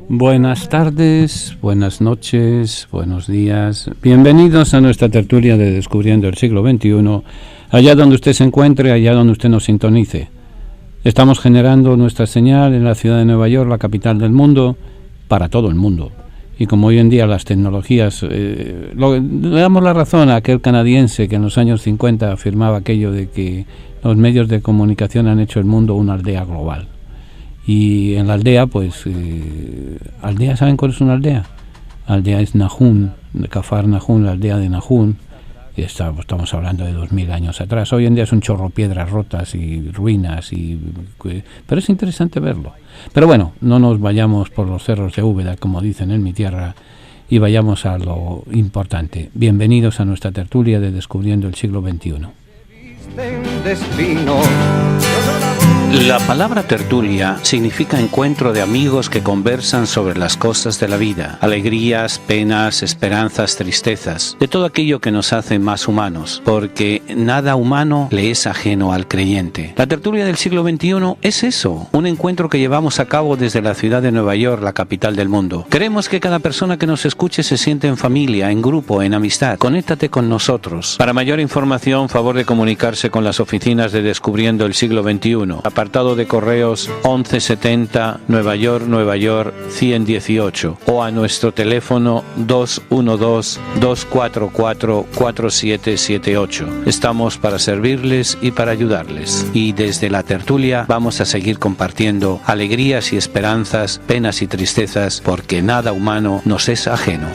Buenas tardes, buenas noches, buenos días. Bienvenidos a nuestra tertulia de Descubriendo el Siglo XXI, allá donde usted se encuentre, allá donde usted nos sintonice. Estamos generando nuestra señal en la ciudad de Nueva York, la capital del mundo, para todo el mundo. Y como hoy en día las tecnologías, le damos la razón a aquel canadiense que en los años 50 afirmaba aquello de que los medios de comunicación han hecho el mundo una aldea global. Y en la aldea, pues, aldea, ¿saben cuál es una aldea? Aldea es Nahún, de Kafar Nahún, la aldea de Nahún. Y estamos hablando de 2000 años atrás. Hoy en día es un chorro, piedras rotas y ruinas, pero es interesante verlo. Pero bueno, no nos vayamos por los cerros de Úbeda, como dicen en mi tierra, y vayamos a lo importante. Bienvenidos a nuestra tertulia de Descubriendo el Siglo XXI. La palabra tertulia significa encuentro de amigos que conversan sobre las cosas de la vida, alegrías, penas, esperanzas, tristezas, de todo aquello que nos hace más humanos, porque nada humano le es ajeno al creyente. La tertulia del siglo XXI es eso, un encuentro que llevamos a cabo desde la ciudad de Nueva York, la capital del mundo. Queremos que cada persona que nos escuche se siente en familia, en grupo, en amistad. Conéctate con nosotros. Para mayor información, favor de comunicarse con las oficinas de Descubriendo el Siglo XXI. Apartado de correos 1170 Nueva York 118 o a nuestro teléfono 212-244-4778. Estamos para servirles y para ayudarles. Y desde la tertulia vamos a seguir compartiendo alegrías y esperanzas, penas y tristezas, porque nada humano nos es ajeno.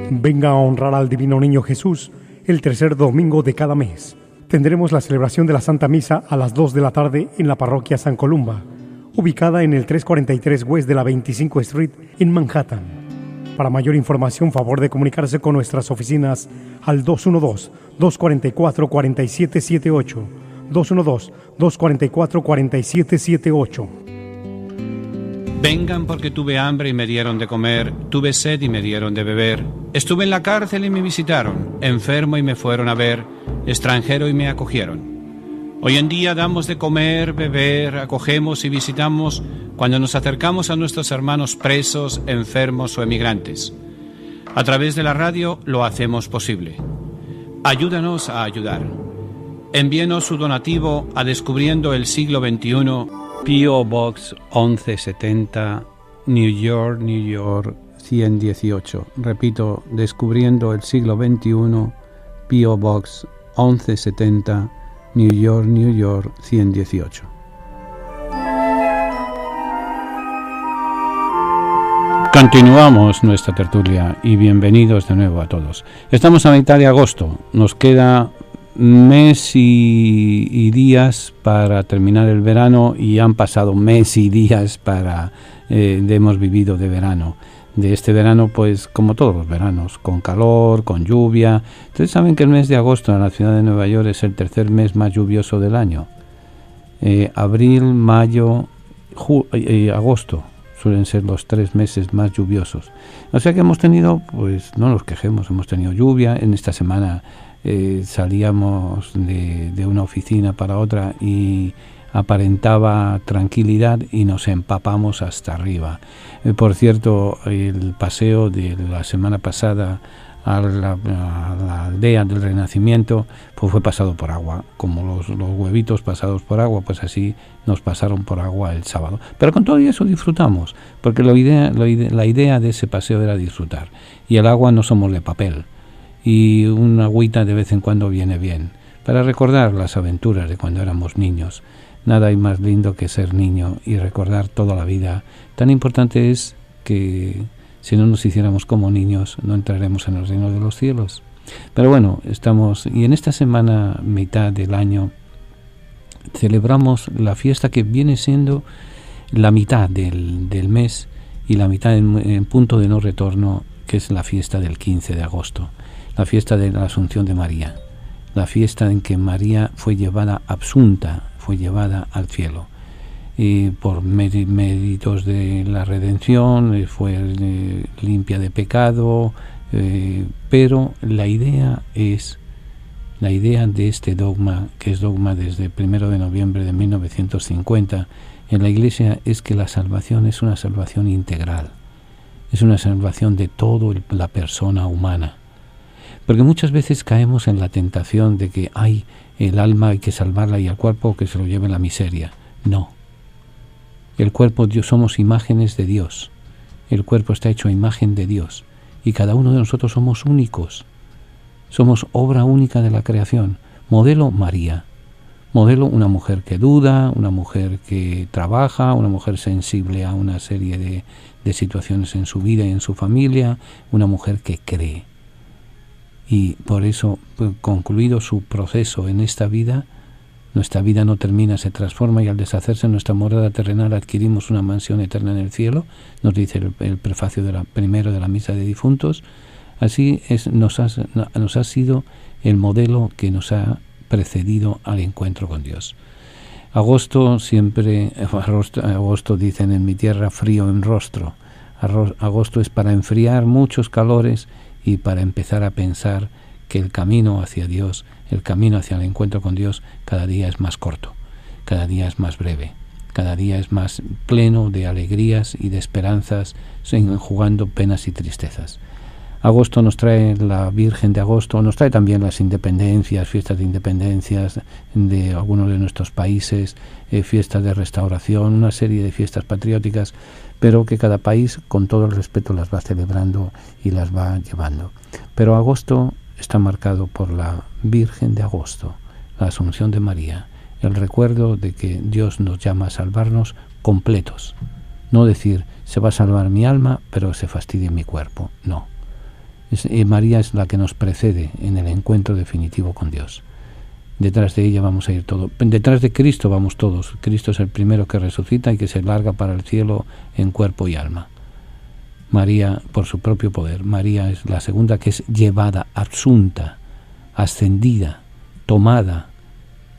Venga a honrar al Divino Niño Jesús el tercer domingo de cada mes. Tendremos la celebración de la Santa Misa a las 2 de la tarde en la parroquia San Columba, ubicada en el 343 West de la 25 Street en Manhattan. Para mayor información, favor de comunicarse con nuestras oficinas al 212-244-4778, 212-244-4778. Vengan porque tuve hambre y me dieron de comer, tuve sed y me dieron de beber. Estuve en la cárcel y me visitaron, enfermo y me fueron a ver, extranjero y me acogieron. Hoy en día damos de comer, beber, acogemos y visitamos cuando nos acercamos a nuestros hermanos presos, enfermos o emigrantes. A través de la radio lo hacemos posible. Ayúdanos a ayudar. Envíenos su donativo a Descubriendo el Siglo XXI, P.O. Box 1170, New York 118. Repito, Descubriendo el Siglo XXI, P.O. Box 1170, New York 118. Continuamos nuestra tertulia y bienvenidos de nuevo a todos. Estamos a mitad de agosto, nos queda mes y días para terminar el verano y han pasado mes y días hemos vivido de verano. De este verano, pues como todos los veranos, con calor, con lluvia. Ustedes saben que el mes de agosto en la ciudad de Nueva York es el tercer mes más lluvioso del año. Abril, mayo, agosto suelen ser los 3 meses más lluviosos. O sea que hemos tenido, pues no nos quejemos, hemos tenido lluvia. En esta semana salíamos de una oficina para otra y aparentaba tranquilidad y nos empapamos hasta arriba. Por cierto, el paseo de la semana pasada a la aldea del Renacimiento pues fue pasado por agua, como los huevitos pasados por agua, pues así nos pasaron por agua el sábado. Pero con todo eso disfrutamos, porque la idea de ese paseo era disfrutar, y el agua no somos de papel, y una agüita de vez en cuando viene bien, para recordar las aventuras de cuando éramos niños. Nada hay más lindo que ser niño y recordar toda la vida. Tan importante es que si no nos hiciéramos como niños, no entraremos en el reino de los cielos. Pero bueno, y en esta semana, mitad del año, celebramos la fiesta que viene siendo la mitad del mes y la mitad en punto de no retorno, que es la fiesta del 15 de agosto, la fiesta de la Asunción de María, la fiesta en que María fue llevada absunta, fue llevada al cielo, y por méritos de la redención fue limpia de pecado, pero la idea es La idea de este dogma, que es dogma desde el 1 de noviembre de 1950, en la Iglesia es que la salvación es una salvación integral, es una salvación de toda la persona humana. Porque muchas veces caemos en la tentación de que el alma hay que salvarla y el cuerpo que se lo lleve la miseria. No. El cuerpo, somos imágenes de Dios. El cuerpo está hecho a imagen de Dios. Y cada uno de nosotros somos únicos. Somos obra única de la creación. Modelo María. Modelo una mujer que duda, una mujer que trabaja, una mujer sensible a una serie de situaciones en su vida y en su familia, una mujer que cree. Y por eso, concluido su proceso en esta vida, nuestra vida no termina, se transforma, y al deshacerse nuestra morada terrenal adquirimos una mansión eterna en el cielo, nos dice el prefacio primero de la misa de difuntos. Así nos ha sido el modelo que nos ha precedido al encuentro con Dios. Agosto dicen en mi tierra, frío en rostro. Agosto es para enfriar muchos calores y para empezar a pensar que el camino hacia Dios, el camino hacia el encuentro con Dios, cada día es más corto, cada día es más breve, cada día es más pleno de alegrías y de esperanzas, enjugando penas y tristezas. Agosto nos trae la Virgen de Agosto, nos trae también las independencias, fiestas de independencias de algunos de nuestros países, fiestas de restauración, una serie de fiestas patrióticas, pero que cada país con todo el respeto las va celebrando y las va llevando. Pero agosto está marcado por la Virgen de Agosto, la Asunción de María, el recuerdo de que Dios nos llama a salvarnos completos. No decir, se va a salvar mi alma, pero se fastidie mi cuerpo. No. María es la que nos precede en el encuentro definitivo con Dios. Detrás de ella vamos a ir todos. Detrás de Cristo vamos todos. Cristo es el primero que resucita y que se larga para el cielo en cuerpo y alma. María, por su propio poder. María es la segunda, que es llevada, asunta, ascendida, tomada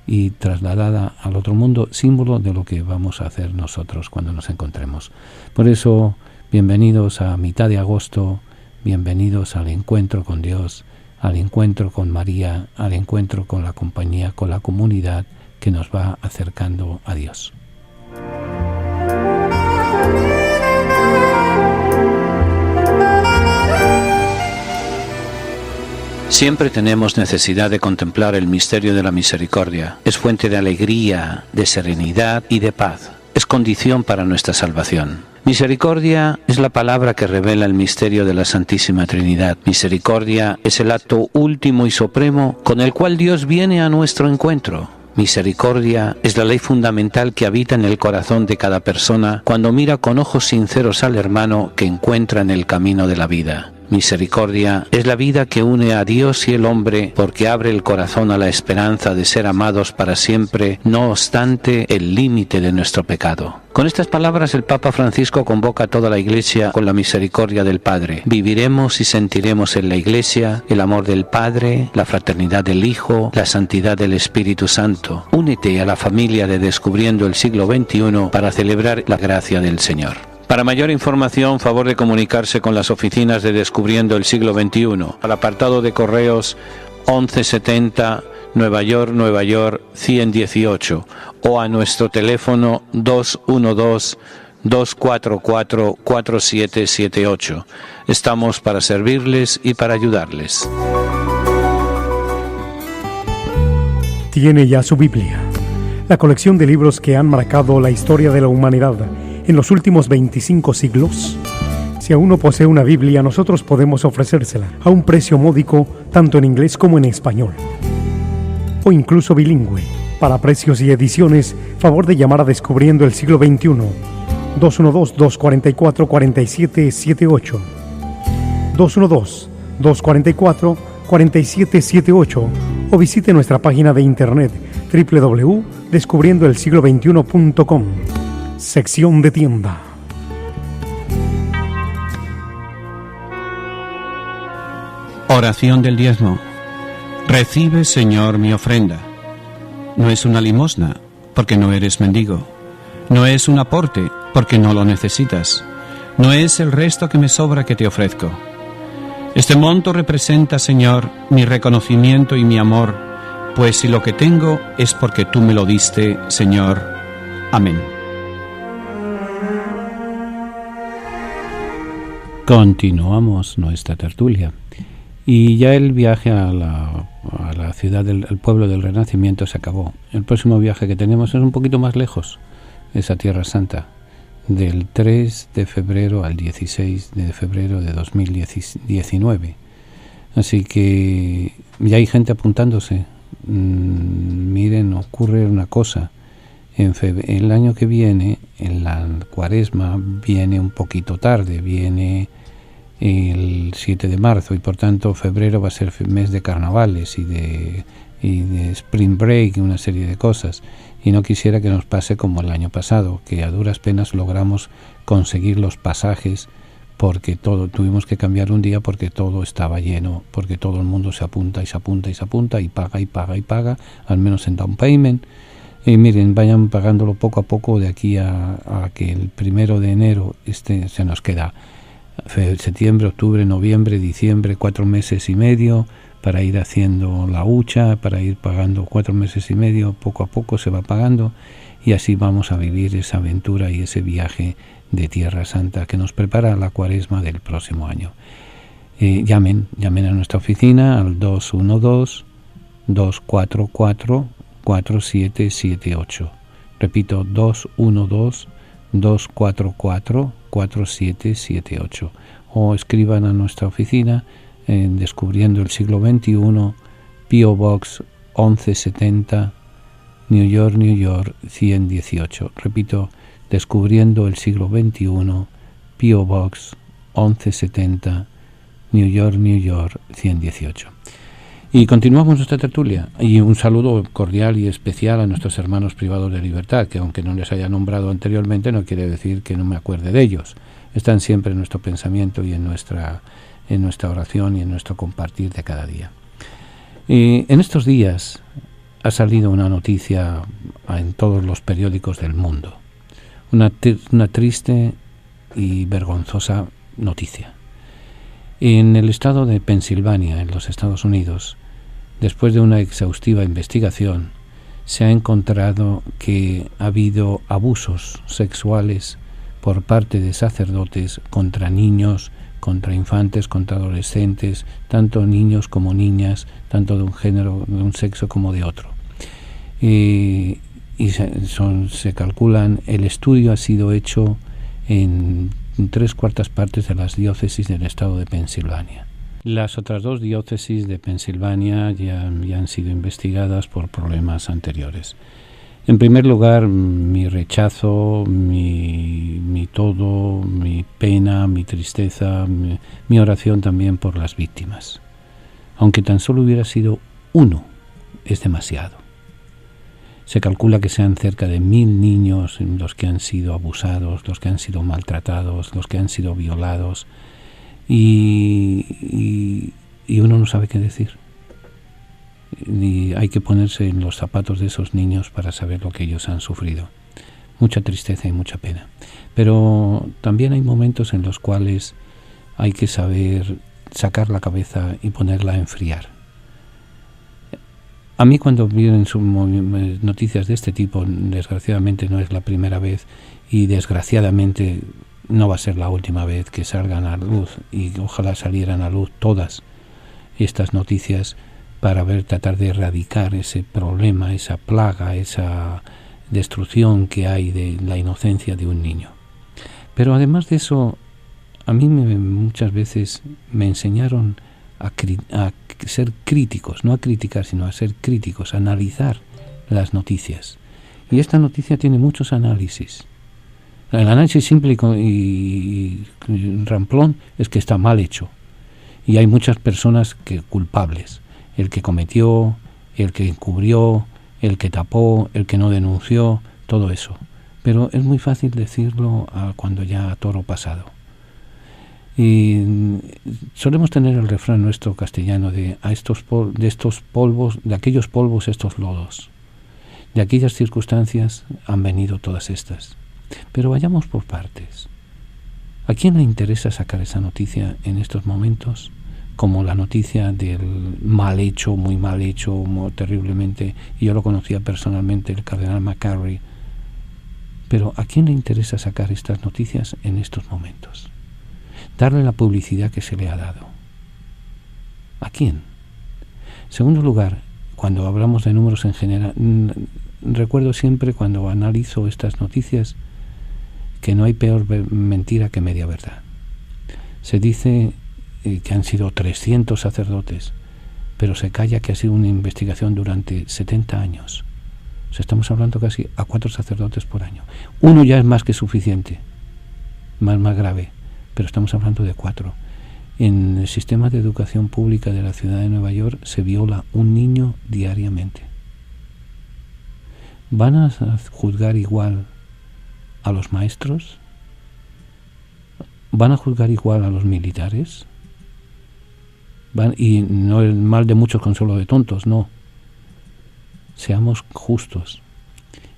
y trasladada al otro mundo, símbolo de lo que vamos a hacer nosotros cuando nos encontremos. Por eso, bienvenidos a mitad de agosto. Bienvenidos al encuentro con Dios, al encuentro con María, al encuentro con la compañía, con la comunidad que nos va acercando a Dios. Siempre tenemos necesidad de contemplar el misterio de la misericordia. Es fuente de alegría, de serenidad y de paz. Es condición para nuestra salvación. Misericordia es la palabra que revela el misterio de la Santísima Trinidad. Misericordia es el acto último y supremo con el cual Dios viene a nuestro encuentro. Misericordia es la ley fundamental que habita en el corazón de cada persona cuando mira con ojos sinceros al hermano que encuentra en el camino de la vida. Misericordia es la vida que une a Dios y el hombre porque abre el corazón a la esperanza de ser amados para siempre, no obstante el límite de nuestro pecado. Con estas palabras el Papa Francisco convoca a toda la Iglesia con la misericordia del Padre. Viviremos y sentiremos en la Iglesia el amor del Padre, la fraternidad del Hijo, la santidad del Espíritu Santo. Únete a la familia de Descubriendo el Siglo XXI para celebrar la gracia del Señor. Para mayor información, favor de comunicarse con las oficinas de Descubriendo el Siglo XXI, al apartado de correos 1170 Nueva York 118 o a nuestro teléfono 212-244-4778. Estamos para servirles y para ayudarles. Tiene ya su Biblia, la colección de libros que han marcado la historia de la humanidad en los últimos 25 siglos. Si aún no posee una Biblia, nosotros podemos ofrecérsela a un precio módico, tanto en inglés como en español, o incluso bilingüe. Para precios y ediciones, favor de llamar a Descubriendo el Siglo XXI, 212-244-4778, 212-244-4778, o visite nuestra página de internet www.descubriendoelsiglo21.com, sección de tienda. Oración del diezmo. Recibe, Señor, mi ofrenda. No es una limosna, porque no eres mendigo. No es un aporte, porque no lo necesitas. No es el resto que me sobra que te ofrezco. Este monto representa, Señor, mi reconocimiento y mi amor pues si lo que tengo es porque tú me lo diste, Señor. Amén. Continuamos nuestra tertulia. Y ya el viaje a la ciudad, al pueblo del Renacimiento se acabó. El próximo viaje que tenemos es un poquito más lejos, es a Tierra Santa, del 3 de febrero al 16 de febrero de 2019. Así que ya hay gente apuntándose. Miren, ocurre una cosa. El año que viene, en la Cuaresma, viene un poquito tarde, viene el 7 de marzo, y por tanto febrero va a ser mes de carnavales y de spring break y una serie de cosas, y no quisiera que nos pase como el año pasado, que a duras penas logramos conseguir los pasajes porque tuvimos que cambiar un día porque todo estaba lleno, porque todo el mundo se apunta y se apunta y se apunta y paga y paga y paga, al menos en down payment. Y miren, vayan pagándolo poco a poco de aquí a que el 1 de enero se nos queda septiembre, octubre, noviembre, diciembre, 4 meses y medio para ir haciendo la hucha, para ir pagando 4 meses y medio, poco a poco se va pagando, y así vamos a vivir esa aventura y ese viaje de Tierra Santa que nos prepara la Cuaresma del próximo año. Llamen a nuestra oficina al 212-244-4778. Repito, 212-244-4778. O escriban a nuestra oficina en Descubriendo el Siglo XXI, P.O. Box 1170, New York, New York 118. Repito, Descubriendo el Siglo XXI, P.O. Box 1170, New York, New York 118. Y continuamos nuestra tertulia, y un saludo cordial y especial a nuestros hermanos privados de libertad, que aunque no les haya nombrado anteriormente, no quiere decir que no me acuerde de ellos. Están siempre en nuestro pensamiento y en nuestra oración y en nuestro compartir de cada día. En estos días ha salido una noticia en todos los periódicos del mundo, una triste y vergonzosa noticia. En el estado de Pensilvania, en los Estados Unidos, después de una exhaustiva investigación, se ha encontrado que ha habido abusos sexuales por parte de sacerdotes contra niños, contra infantes, contra adolescentes, tanto niños como niñas, tanto de un género, de un sexo como de otro. Y se calculan, el estudio ha sido hecho en 3/4 partes de las diócesis del estado de Pensilvania. Las otras 2 diócesis de Pensilvania ya han sido investigadas por problemas anteriores. En primer lugar, mi rechazo, mi todo, mi pena, mi tristeza, mi oración también por las víctimas. Aunque tan solo hubiera sido uno, es demasiado. Se calcula que sean cerca de 1000 niños los que han sido abusados, los que han sido maltratados, los que han sido violados, y uno no sabe qué decir. Y hay que ponerse en los zapatos de esos niños para saber lo que ellos han sufrido. Mucha tristeza y mucha pena. Pero también hay momentos en los cuales hay que saber sacar la cabeza y ponerla a enfriar. A mí, cuando vienen noticias de este tipo, desgraciadamente no es la primera vez, y desgraciadamente no va a ser la última vez que salgan a luz, y ojalá salieran a luz todas estas noticias para tratar de erradicar ese problema, esa plaga, esa destrucción que hay de la inocencia de un niño. Pero además de eso, a mí muchas veces me enseñaron a ser críticos, no a criticar, sino a ser críticos, a analizar las noticias. Y esta noticia tiene muchos análisis. El análisis simple y ramplón es que está mal hecho. Y hay muchas personas culpables. El que cometió, el que encubrió, el que tapó, el que no denunció, todo eso. Pero es muy fácil decirlo cuando ya a toro pasado. Y solemos tener el refrán nuestro castellano de aquellos polvos estos lodos. De aquellas circunstancias han venido todas estas. Pero vayamos por partes. ¿A quién le interesa sacar esa noticia en estos momentos? como la noticia del mal hecho, muy mal hecho, muy terriblemente, y yo lo conocía personalmente, el cardenal McCarry. Pero ¿a quién le interesa sacar estas noticias en estos momentos? Darle la publicidad que se le ha dado. ¿A quién? En segundo lugar, cuando hablamos de números en general, recuerdo siempre cuando analizo estas noticias que no hay peor mentira que media verdad. Se dice que han sido 300 sacerdotes, pero se calla que ha sido una investigación durante 70 años. O sea, estamos hablando casi a 4 sacerdotes por año. Uno ya es más que suficiente, más grave, pero estamos hablando de 4. En el sistema de educación pública de la ciudad de Nueva York se viola un niño diariamente. ¿Van a juzgar igual a los maestros? ¿Van a juzgar igual a los militares? Y no el mal de muchos consuelo de tontos, no. Seamos justos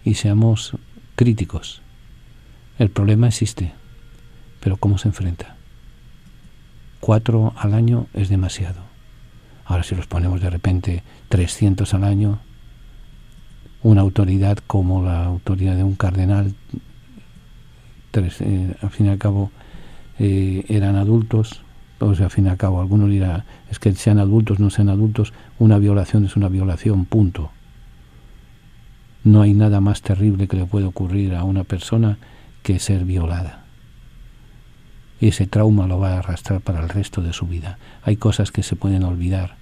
y seamos críticos. El problema existe, pero ¿cómo se enfrenta? 4 al año es demasiado. Ahora si los ponemos de repente 300 al año, una autoridad como la autoridad de un cardenal, al fin y al cabo eran adultos, o sea, al fin y al cabo alguno dirá, es que sean adultos, no sean adultos, una violación es una violación, punto. No hay nada más terrible que le puede ocurrir a una persona que ser violada. Ese trauma lo va a arrastrar para el resto de su vida. Hay cosas que se pueden olvidar,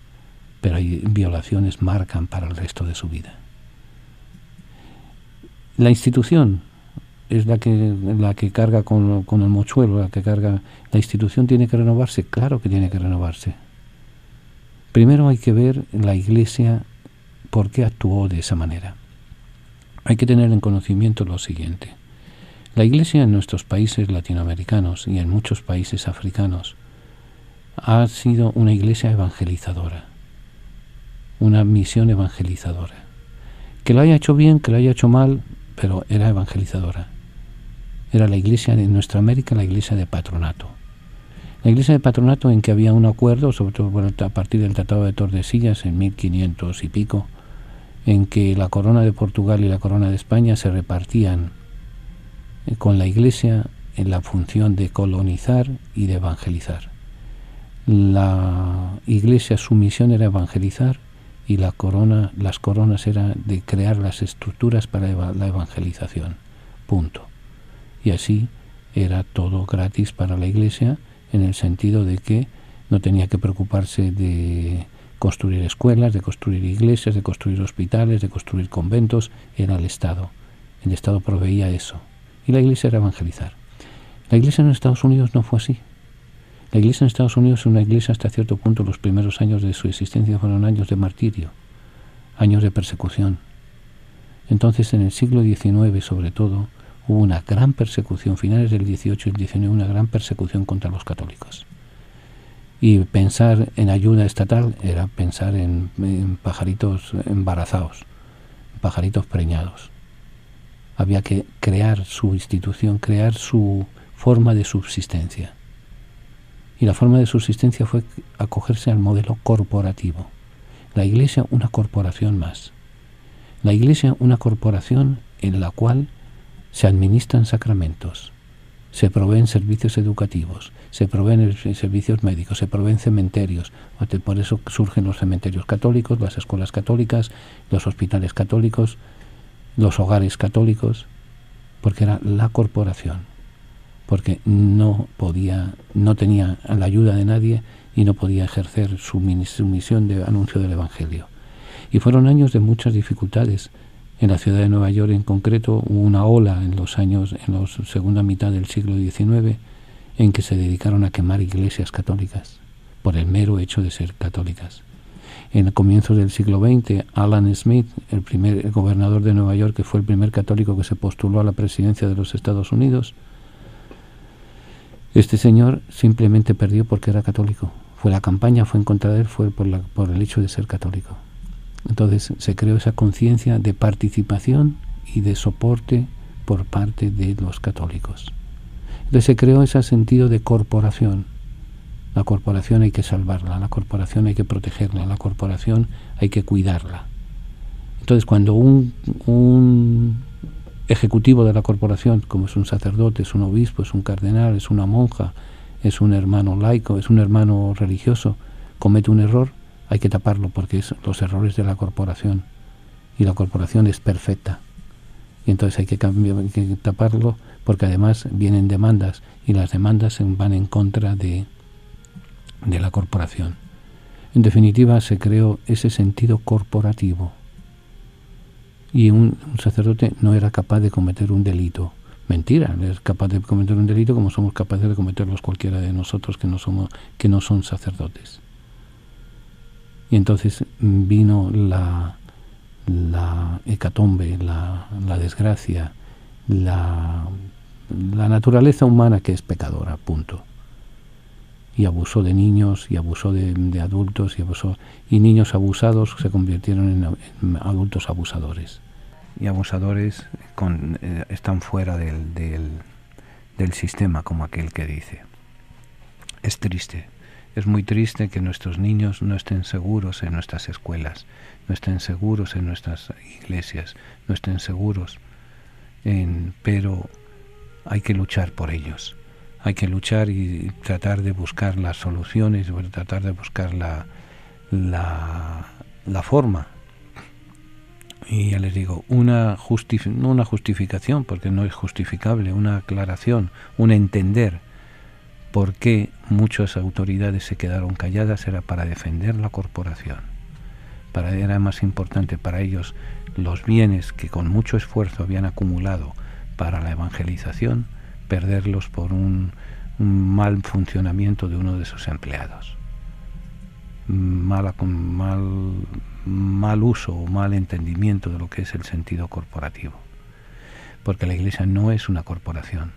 pero hay violaciones marcan para el resto de su vida. La institución es la que carga con el mochuelo, la que carga. La institución tiene que renovarse, claro que tiene que renovarse. Primero hay que ver la Iglesia por qué actuó de esa manera. Hay que tener en conocimiento lo siguiente. La Iglesia en nuestros países latinoamericanos y en muchos países africanos ha sido una Iglesia evangelizadora, una misión evangelizadora. Que lo haya hecho bien, que lo haya hecho mal, pero era evangelizadora. Era la Iglesia de nuestra América, la Iglesia de Patronato. La Iglesia de Patronato en que había un acuerdo, sobre todo a partir del Tratado de Tordesillas en 1500 y pico, en que la corona de Portugal y la corona de España se repartían con la Iglesia en la función de colonizar y de evangelizar. La Iglesia, su misión era evangelizar, y las coronas era de crear las estructuras para la evangelización, punto. Y así era todo gratis para la Iglesia, en el sentido de que no tenía que preocuparse de construir escuelas, de construir iglesias, de construir hospitales, de construir conventos. Era el Estado proveía eso, y la Iglesia era evangelizar. La Iglesia en Estados Unidos no fue así. La Iglesia en Estados Unidos es una iglesia hasta cierto punto. Los primeros años de su existencia fueron años de martirio, años de persecución. Entonces, en el siglo XIX, sobre todo, hubo una gran persecución, finales del XVIII y el XIX, una gran persecución contra los católicos. Y pensar en ayuda estatal era pensar en pajaritos embarazados, pajaritos preñados. Había que crear su institución, crear su forma de subsistencia. Y la forma de subsistencia fue acogerse al modelo corporativo. La Iglesia, una corporación más. La Iglesia, una corporación en la cual se administran sacramentos, se proveen servicios educativos, se proveen servicios médicos, se proveen cementerios. Por eso surgen los cementerios católicos, las escuelas católicas, los hospitales católicos, los hogares católicos, porque era la corporación. Porque no tenía la ayuda de nadie y no podía ejercer su misión de anuncio del Evangelio. Y fueron años de muchas dificultades. En la ciudad de Nueva York en concreto hubo una ola en la segunda mitad del siglo XIX en que se dedicaron a quemar iglesias católicas por el mero hecho de ser católicas. En el comienzo del siglo XX, Alan Smith, el gobernador de Nueva York, que fue el primer católico que se postuló a la presidencia de los Estados Unidos, este señor simplemente perdió porque era católico. La campaña fue en contra de él, fue por el hecho de ser católico. Entonces se creó esa conciencia de participación y de soporte por parte de los católicos. Entonces se creó ese sentido de corporación. La corporación hay que salvarla, la corporación hay que protegerla, la corporación hay que cuidarla. Entonces, cuando un ejecutivo de la corporación, como es un sacerdote, es un obispo, es un cardenal, es una monja, es un hermano laico, es un hermano religioso, comete un error, hay que taparlo porque es los errores de la corporación. Y la corporación es perfecta. Y entonces hay que taparlo porque además vienen demandas y las demandas van en contra de la corporación. En definitiva, se creó ese sentido corporativo. Y un sacerdote no era capaz de cometer un delito. Mentira, es capaz de cometer un delito como somos capaces de cometerlos cualquiera de nosotros que no son sacerdotes. Y entonces vino la hecatombe, la desgracia, la naturaleza humana que es pecadora, punto. Y abusó de niños, y abusó de adultos, y niños abusados se convirtieron en adultos abusadores. Y abusadores están fuera del sistema, como aquel que dice. Es triste, es muy triste que nuestros niños no estén seguros en nuestras escuelas, no estén seguros en nuestras iglesias, no estén seguros pero hay que luchar por ellos. Hay que luchar y tratar de buscar las soluciones, tratar de buscar la forma. Y ya les digo, no una justificación, porque no es justificable, una aclaración, un entender por qué muchas autoridades se quedaron calladas, era para defender la corporación. Era más importante para ellos los bienes que con mucho esfuerzo habían acumulado para la evangelización, perderlos por un mal funcionamiento de uno de sus empleados. Mal uso o mal entendimiento de lo que es el sentido corporativo. Porque la Iglesia no es una corporación.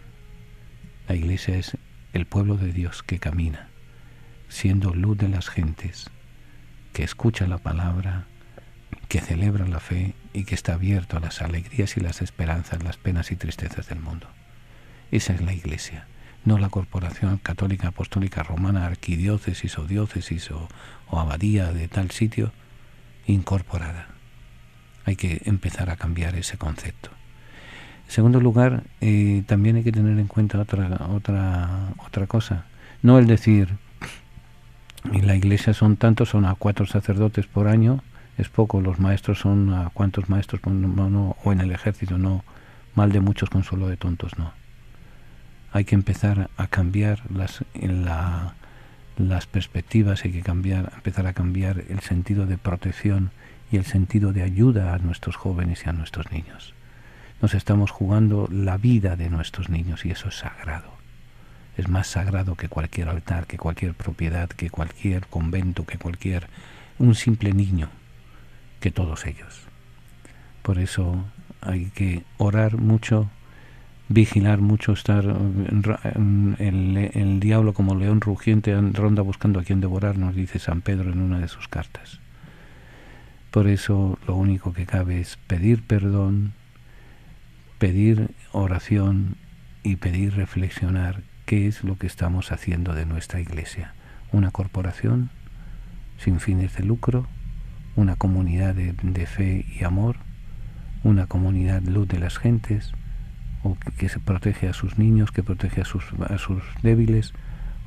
La Iglesia es el pueblo de Dios que camina, siendo luz de las gentes, que escucha la palabra, que celebra la fe y que está abierto a las alegrías y las esperanzas, las penas y tristezas del mundo. Esa es la Iglesia, no la corporación católica, apostólica, romana, arquidiócesis o diócesis o abadía de tal sitio incorporada. Hay que empezar a cambiar ese concepto. En segundo lugar, también hay que tener en cuenta otra cosa. No el decir, en la Iglesia son a 4 sacerdotes por año, es poco, los maestros son a cuántos maestros, no, o en el ejército, no, mal de muchos, consuelo de tontos, no. Hay que empezar a cambiar las perspectivas, hay que empezar a cambiar el sentido de protección y el sentido de ayuda a nuestros jóvenes y a nuestros niños. Nos estamos jugando la vida de nuestros niños y eso es sagrado. Es más sagrado que cualquier altar, que cualquier propiedad, que cualquier convento, que un simple niño, que todos ellos. Por eso hay que orar mucho, vigilar mucho, estar el diablo como león rugiente ronda buscando a quien devorar, nos dice San Pedro en una de sus cartas. Por eso lo único que cabe es pedir perdón, pedir oración y pedir reflexionar qué es lo que estamos haciendo de nuestra Iglesia. Una corporación sin fines de lucro, una comunidad de fe y amor, una comunidad luz de las gentes, o que se protege a sus niños, que protege a sus débiles,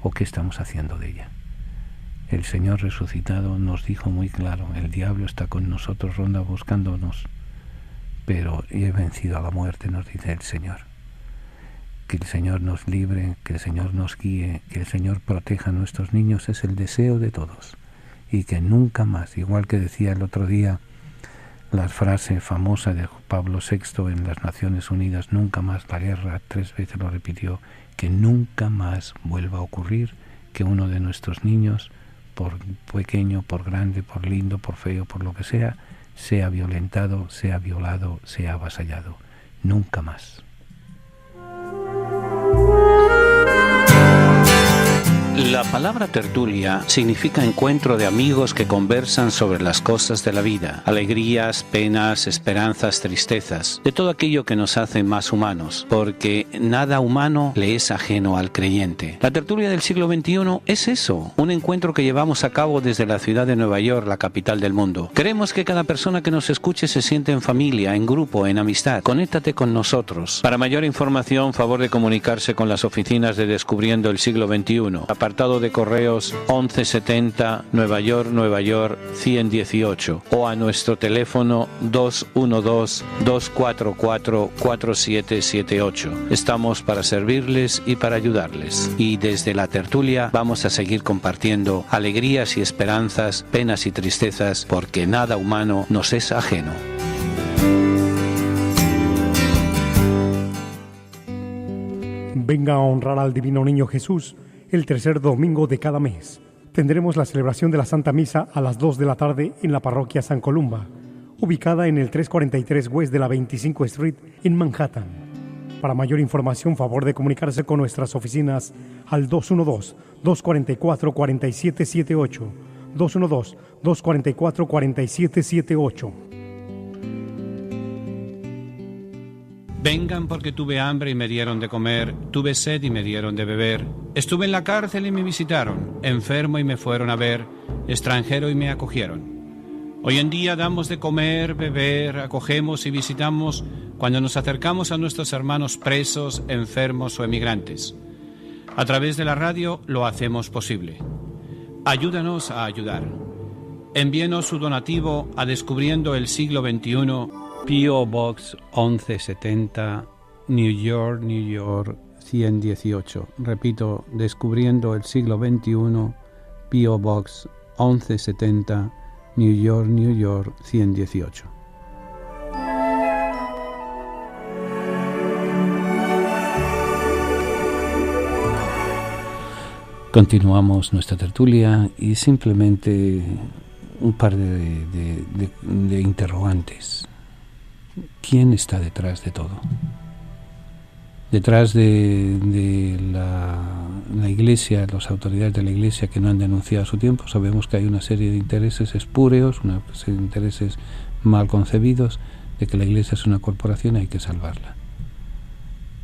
o qué estamos haciendo de ella. El Señor resucitado nos dijo muy claro, el diablo está con nosotros, ronda buscándonos, pero he vencido a la muerte, nos dice el Señor. Que el Señor nos libre, que el Señor nos guíe, que el Señor proteja a nuestros niños, es el deseo de todos. Y que nunca más, igual que decía el otro día la frase famosa de Pablo VI en las Naciones Unidas, nunca más la guerra, 3 veces lo repitió, que nunca más vuelva a ocurrir que uno de nuestros niños, por pequeño, por grande, por lindo, por feo, por lo que sea violentado, sea violado, sea avasallado. Nunca más. La La palabra tertulia significa encuentro de amigos que conversan sobre las cosas de la vida, alegrías, penas, esperanzas, tristezas, de todo aquello que nos hace más humanos, porque nada humano le es ajeno al creyente. La tertulia del siglo XXI es eso, un encuentro que llevamos a cabo desde la ciudad de Nueva York, la capital del mundo. Queremos que cada persona que nos escuche se sienta en familia, en grupo, en amistad. Conéctate con nosotros. Para mayor información, favor de comunicarse con las oficinas de Descubriendo el Siglo XXI. Apartado de correos 1170 Nueva York 118 o a nuestro teléfono 212-244-4778. Estamos para servirles y para ayudarles. Y desde la tertulia vamos a seguir compartiendo alegrías y esperanzas, penas y tristezas, porque nada humano nos es ajeno. Venga a honrar al Divino Niño Jesús el tercer domingo de cada mes. Tendremos la celebración de la Santa Misa a las 2 de la tarde en la parroquia San Columba, ubicada en el 343 West de la 25 Street en Manhattan. Para mayor información, favor de comunicarse con nuestras oficinas al 212-244-4778, 212-244-4778. Vengan porque tuve hambre y me dieron de comer, tuve sed y me dieron de beber. Estuve en la cárcel y me visitaron, enfermo y me fueron a ver, extranjero y me acogieron. Hoy en día damos de comer, beber, acogemos y visitamos cuando nos acercamos a nuestros hermanos presos, enfermos o emigrantes. A través de la radio lo hacemos posible. Ayúdanos a ayudar. Envíenos su donativo a Descubriendo el Siglo XXI, P.O. Box 1170, New York, 118. Repito, Descubriendo el Siglo XXI, P.O. Box 1170, New York, 118. Continuamos nuestra tertulia y simplemente un par de interrogantes. ¿Quién está detrás de todo? Detrás de la Iglesia, las autoridades de la Iglesia que no han denunciado a su tiempo, sabemos que hay una serie de intereses espúreos, una serie de intereses mal concebidos, de que la Iglesia es una corporación y hay que salvarla.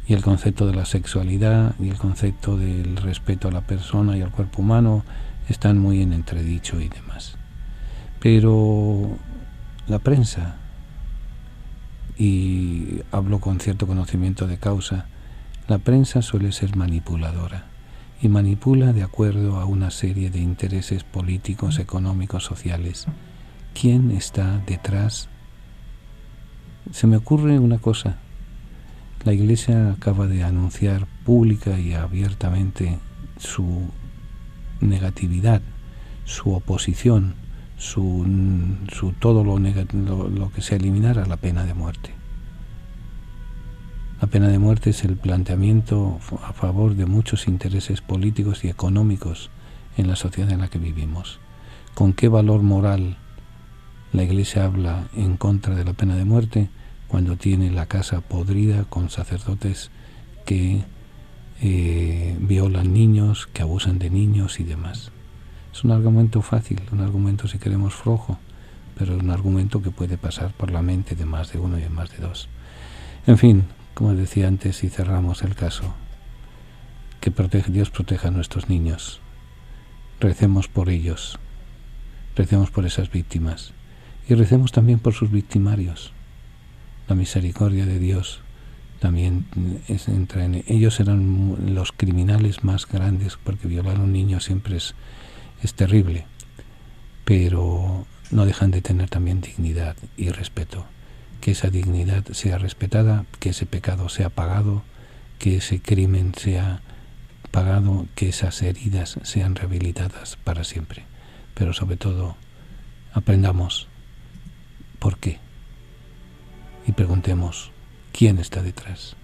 Y el concepto de la sexualidad y el concepto del respeto a la persona y al cuerpo humano están muy en entredicho y demás. Pero la prensa, y hablo con cierto conocimiento de causa, la prensa suele ser manipuladora y manipula de acuerdo a una serie de intereses políticos, económicos, sociales. ¿Quién está detrás? Se me ocurre una cosa. La Iglesia acaba de anunciar pública y abiertamente su negatividad, su oposición, su todo lo que se eliminara la pena de muerte. La pena de muerte es el planteamiento a favor de muchos intereses políticos y económicos en la sociedad en la que vivimos. ¿Con qué valor moral la Iglesia habla en contra de la pena de muerte cuando tiene la casa podrida con sacerdotes que violan niños, que abusan de niños y demás? Es un argumento fácil, un argumento si queremos flojo, pero es un argumento que puede pasar por la mente de más de uno y de más de dos. En fin, como decía antes, y cerramos el caso, que Dios proteja a nuestros niños. Recemos por ellos, recemos por esas víctimas y recemos también por sus victimarios. La misericordia de Dios también entra en ellos. Eran los criminales más grandes, porque violar a un niño siempre es terrible, pero no dejan de tener también dignidad y respeto. Que esa dignidad sea respetada, que ese pecado sea pagado, que ese crimen sea pagado, que esas heridas sean rehabilitadas para siempre. Pero sobre todo, aprendamos por qué y preguntemos quién está detrás.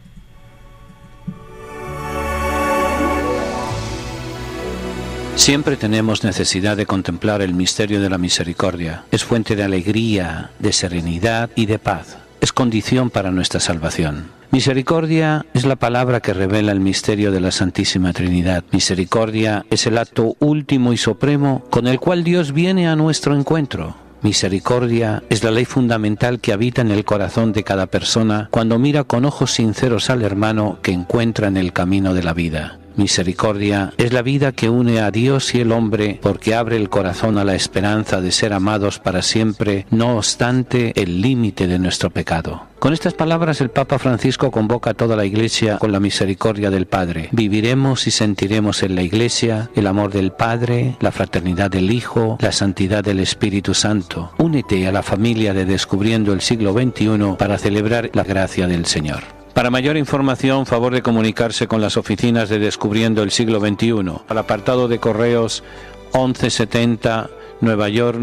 Siempre tenemos necesidad de contemplar el misterio de la misericordia. Es fuente de alegría, de serenidad y de paz. Es condición para nuestra salvación. Misericordia es la palabra que revela el misterio de la Santísima Trinidad. Misericordia es el acto último y supremo con el cual Dios viene a nuestro encuentro. Misericordia es la ley fundamental que habita en el corazón de cada persona cuando mira con ojos sinceros al hermano que encuentra en el camino de la vida. Misericordia es la vida que une a Dios y el hombre porque abre el corazón a la esperanza de ser amados para siempre, no obstante el límite de nuestro pecado. Con estas palabras el Papa Francisco convoca a toda la Iglesia con la misericordia del Padre. Viviremos y sentiremos en la Iglesia el amor del Padre, la fraternidad del Hijo, la santidad del Espíritu Santo. Únete a la familia de Descubriendo el Siglo XXI para celebrar la gracia del Señor. Para mayor información, favor de comunicarse con las oficinas de Descubriendo el Siglo XXI, al apartado de correos 1170 Nueva York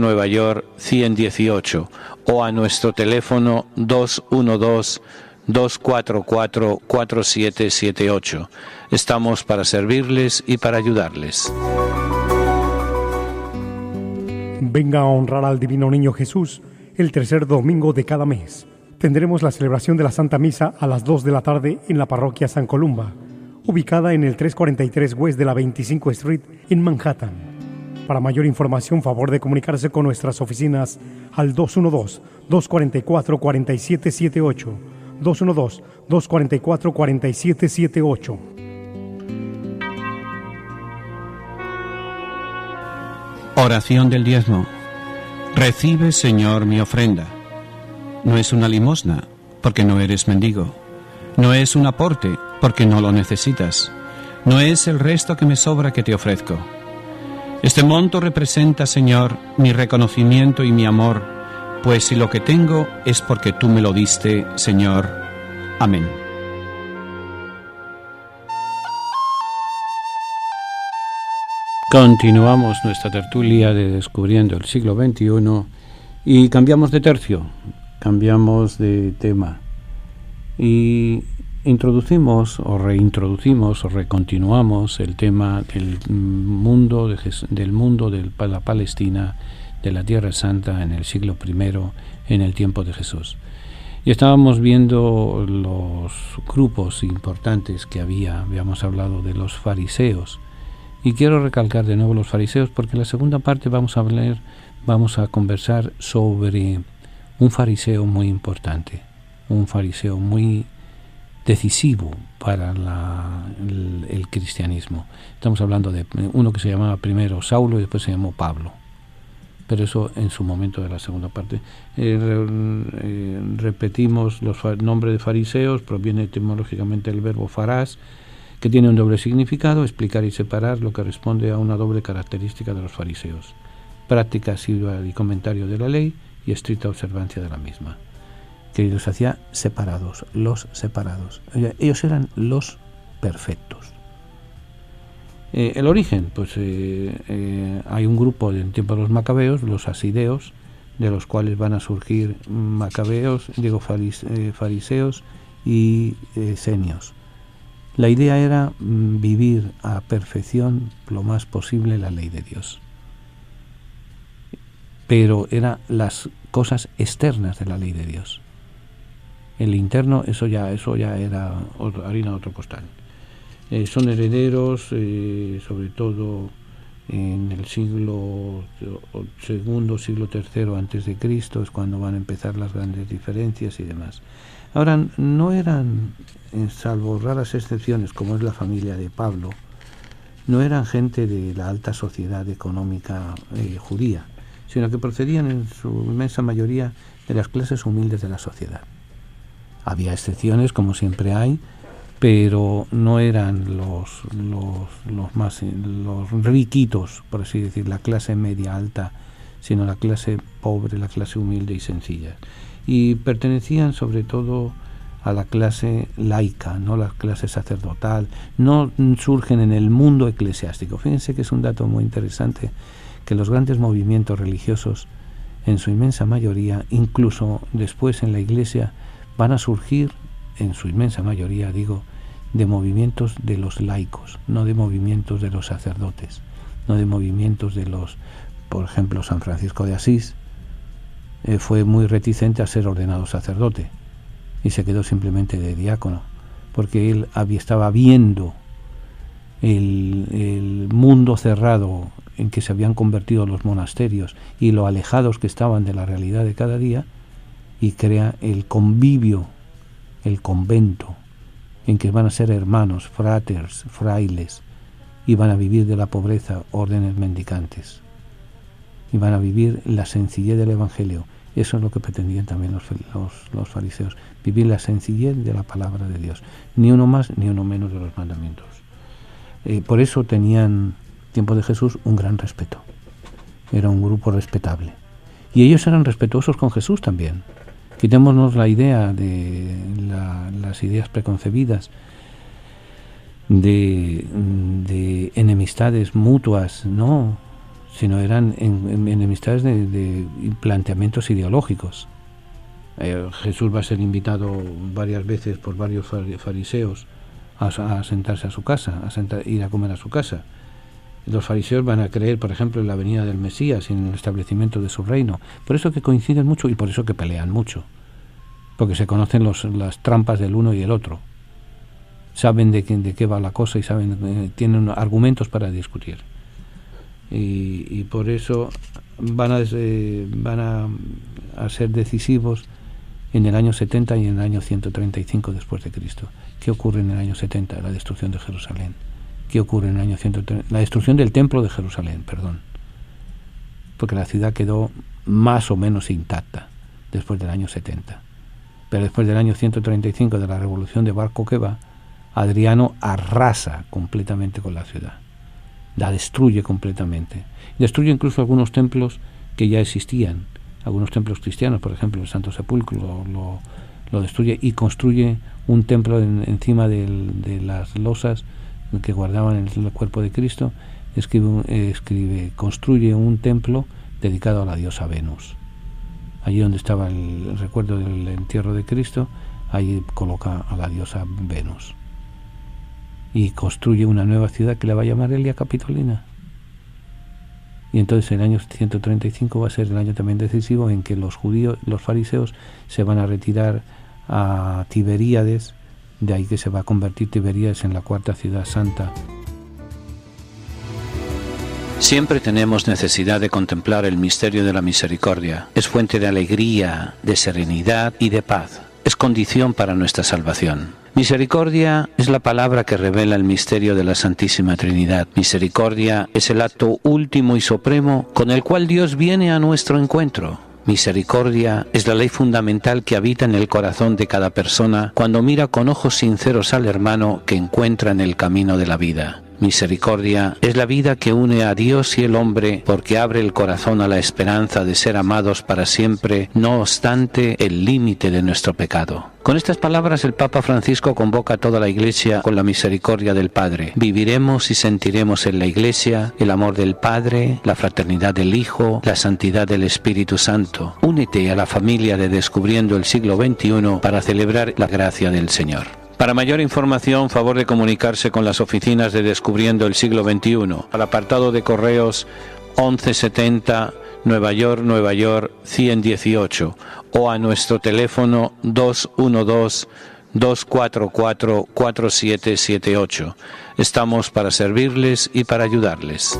118 o a nuestro teléfono 212-244-4778. Estamos para servirles y para ayudarles. Venga a honrar al Divino Niño Jesús el tercer domingo de cada mes. Tendremos la celebración de la Santa Misa a las 2 de la tarde en la parroquia San Columba, ubicada en el 343 West de la 25 Street en Manhattan. Para mayor información, favor de comunicarse con nuestras oficinas al 212-244-4778, 212-244-4778. Oración del diezmo. Recibe, Señor, mi ofrenda. No es una limosna, porque no eres mendigo. No es un aporte, porque no lo necesitas. No es el resto que me sobra que te ofrezco. Este monto representa, Señor, mi reconocimiento y mi amor, pues si lo que tengo es porque tú me lo diste, Señor. Amén. Continuamos nuestra tertulia de Descubriendo el Siglo XXI y cambiamos de tercio. Cambiamos de tema y introducimos o reintroducimos o recontinuamos el tema del mundo de la Palestina, de la Tierra Santa en el siglo I, en el tiempo de Jesús. Y estábamos viendo los grupos importantes que habíamos hablado de los fariseos, y quiero recalcar de nuevo los fariseos porque en la segunda parte vamos a conversar sobre un fariseo muy importante, un fariseo muy decisivo para el cristianismo. Estamos hablando de uno que se llamaba primero Saulo y después se llamó Pablo, pero eso en su momento de la segunda parte. Repetimos, el nombre de fariseos proviene etimológicamente del verbo farás, que tiene un doble significado: explicar y separar, lo que responde a una doble característica de los fariseos: práctica asidua y comentario de la ley y estricta observancia de la misma. Que los hacía separados, los separados. Ellos eran los perfectos. El origen, pues hay un grupo en tiempo de los macabeos, los asideos, de los cuales van a surgir fariseos y esenios. La idea era vivir a perfección lo más posible la ley de Dios. Pero eran las cosas externas de la ley de Dios. El interno, eso ya era harina de otro costal. Son herederos, sobre todo en el siglo II, siglo III antes de Cristo, es cuando van a empezar las grandes diferencias y demás. Ahora, no eran, salvo raras excepciones, como es la familia de Pablo, no eran gente de la alta sociedad económica judía, sino que procedían en su inmensa mayoría de las clases humildes de la sociedad. Había excepciones, como siempre hay, pero no eran los riquitos, por así decir, la clase media alta, sino la clase pobre, la clase humilde y sencilla. Y pertenecían sobre todo a la clase laica, no la clase sacerdotal, no surgen en el mundo eclesiástico. Fíjense que es un dato muy interesante, que los grandes movimientos religiosos, en su inmensa mayoría, incluso después en la Iglesia, van a surgir, en su inmensa mayoría, digo, de movimientos de los laicos, no de movimientos de los sacerdotes, no de movimientos de los, por ejemplo, San Francisco de Asís fue muy reticente a ser ordenado sacerdote, y se quedó simplemente de diácono, porque él estaba viendo el mundo cerrado en que se habían convertido los monasterios y lo alejados que estaban de la realidad de cada día, y crea el convivio, el convento, en que van a ser hermanos, fraters, frailes, y van a vivir de la pobreza órdenes mendicantes, y van a vivir la sencillez del Evangelio. Eso es lo que pretendían también los fariseos, vivir la sencillez de la palabra de Dios, ni uno más ni uno menos de los mandamientos. Por eso tenían, tiempo de Jesús, un gran respeto. Era un grupo respetable. Y ellos eran respetuosos con Jesús también. Quitémonos la idea de las ideas preconcebidas de enemistades mutuas, no, sino eran enemistades de planteamientos ideológicos. Jesús va a ser invitado varias veces por varios fariseos a sentarse a su casa, ir a comer a su casa. Los fariseos van a creer, por ejemplo, en la venida del Mesías y en el establecimiento de su reino. Por eso que coinciden mucho y por eso que pelean mucho. Porque se conocen las trampas del uno y el otro. Saben de qué va la cosa y tienen argumentos para discutir. Y por eso van a ser decisivos en el año 70 y en el año 135 después de Cristo. ¿Qué ocurre en el año 70? La destrucción de Jerusalén. ¿Qué ocurre en el año 130? La destrucción del templo de Jerusalén, perdón. Porque la ciudad quedó más o menos intacta después del año 70. Pero después del año 135 de la revolución de Bar Kokhba, Adriano arrasa completamente con la ciudad. La destruye completamente. Destruye incluso algunos templos que ya existían. Algunos templos cristianos, por ejemplo, el Santo Sepulcro lo destruye y construye un templo encima de las losas que guardaban el cuerpo de Cristo. Construye un templo dedicado a la diosa Venus. Allí donde estaba el recuerdo del entierro de Cristo, ahí coloca a la diosa Venus. Y construye una nueva ciudad que la va a llamar Elia Capitolina. Y entonces el año 135 va a ser el año también decisivo en que los fariseos, se van a retirar a Tiberíades. De ahí que se va a convertir Tiberíades en la cuarta ciudad santa. Siempre tenemos necesidad de contemplar el misterio de la misericordia. Es fuente de alegría, de serenidad y de paz. Es condición para nuestra salvación. Misericordia es la palabra que revela el misterio de la Santísima Trinidad. Misericordia es el acto último y supremo con el cual Dios viene a nuestro encuentro. Misericordia es la ley fundamental que habita en el corazón de cada persona cuando mira con ojos sinceros al hermano que encuentra en el camino de la vida. Misericordia es la vida que une a Dios y el hombre porque abre el corazón a la esperanza de ser amados para siempre, no obstante el límite de nuestro pecado. Con estas palabras el Papa Francisco convoca a toda la Iglesia con la misericordia del Padre. Viviremos y sentiremos en la Iglesia el amor del Padre, la fraternidad del Hijo, la santidad del Espíritu Santo. Únete a la familia de Descubriendo el Siglo XXI para celebrar la gracia del Señor. Para mayor información, favor de comunicarse con las oficinas de Descubriendo el Siglo XXI, al apartado de correos 1170 Nueva York 118 o a nuestro teléfono 212-244-4778. Estamos para servirles y para ayudarles.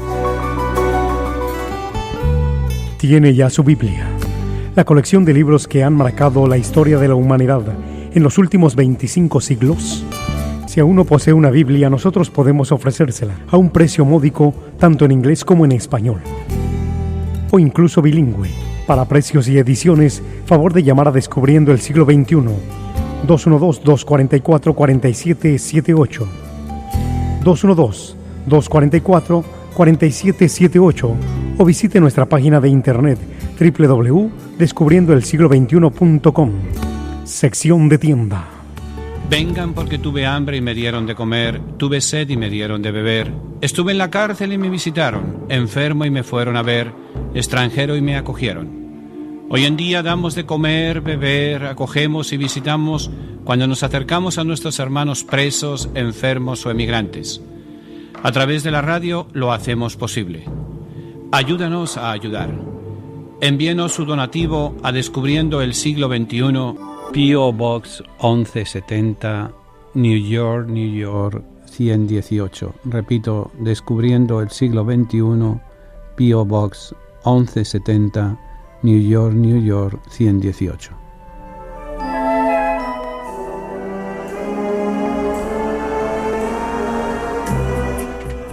Tiene ya su Biblia, la colección de libros que han marcado la historia de la humanidad en los últimos 25 siglos. Si aún no posee una Biblia, nosotros podemos ofrecérsela a un precio módico, tanto en inglés como en español, o incluso bilingüe. Para precios y ediciones, favor de llamar a Descubriendo el Siglo XXI, 212-244-4778, 212-244-4778, o visite nuestra página de internet www.descubriendoelsiglo21.com. Sección de tienda. Vengan porque tuve hambre y me dieron de comer, tuve sed y me dieron de beber, estuve en la cárcel y me visitaron, enfermo y me fueron a ver, extranjero y me acogieron. Hoy en día damos de comer, beber, acogemos y visitamos cuando nos acercamos a nuestros hermanos presos, enfermos o emigrantes. A través de la radio lo hacemos posible. Ayúdanos a ayudar. Envíenos su donativo a Descubriendo el Siglo XXI, P.O. Box 1170, New York, 118. Repito, Descubriendo el Siglo XXI, P.O. Box 1170, New York, 118.